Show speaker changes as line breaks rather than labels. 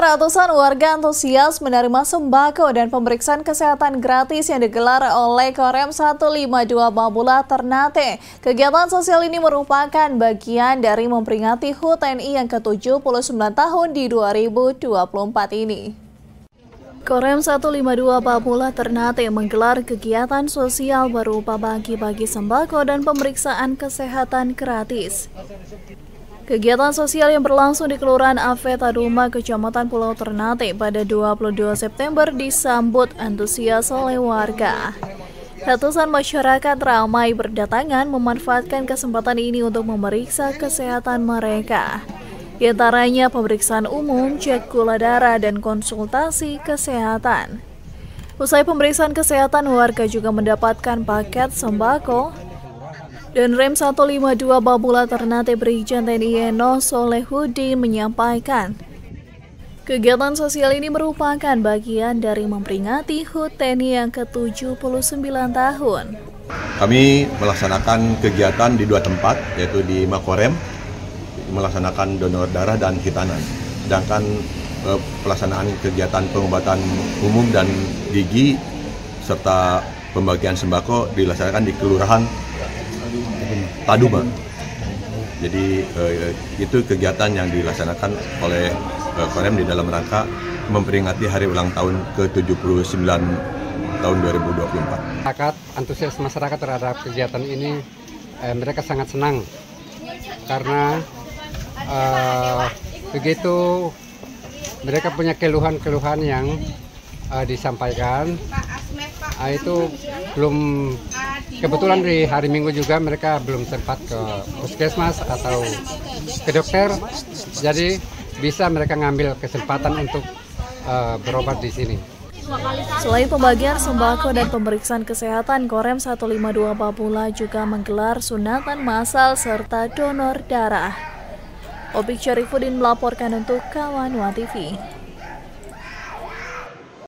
Ratusan warga antusias menerima sembako dan pemeriksaan kesehatan gratis yang digelar oleh Korem 152 Babula Ternate. Kegiatan sosial ini merupakan bagian dari memperingati HUT TNI yang ke-79 tahun di 2024 ini. Korem 152 Babula Ternate menggelar kegiatan sosial berupa bagi-bagi sembako dan pemeriksaan kesehatan gratis. Kegiatan sosial yang berlangsung di Kelurahan Avetaduma, Kecamatan Pulau Ternate pada 22 September disambut antusias oleh warga. Ratusan masyarakat ramai berdatangan memanfaatkan kesempatan ini untuk memeriksa kesehatan mereka. Di antaranya pemeriksaan umum, cek gula darah, dan konsultasi kesehatan. Usai pemeriksaan kesehatan, warga juga mendapatkan paket sembako. Dan Rem 152 Babula Ternate Brigjen TNI Eno Solehudin menyampaikan, kegiatan sosial ini merupakan bagian dari memperingati HUT TNI yang ke-79 tahun.
Kami melaksanakan kegiatan di dua tempat, yaitu di Makorem, melaksanakan donor darah dan hitanan. Sedangkan pelaksanaan kegiatan pengobatan umum dan gigi serta pembagian sembako dilaksanakan di Kelurahan Taduma. Jadi itu kegiatan yang dilaksanakan oleh Korem di dalam rangka memperingati hari ulang tahun ke-79 tahun 2024.
Antusias masyarakat terhadap kegiatan ini, mereka sangat senang karena begitu mereka punya keluhan-keluhan yang disampaikan. Itu belum, kebetulan di hari Minggu juga mereka belum sempat ke puskesmas atau ke dokter, jadi bisa mereka ngambil kesempatan untuk berobat di sini.
Selain pembagian sembako dan pemeriksaan kesehatan, Korem 152 Babula juga menggelar sunatan massal serta donor darah. Opik Syarifuddin melaporkan untuk Kawan Wa TV.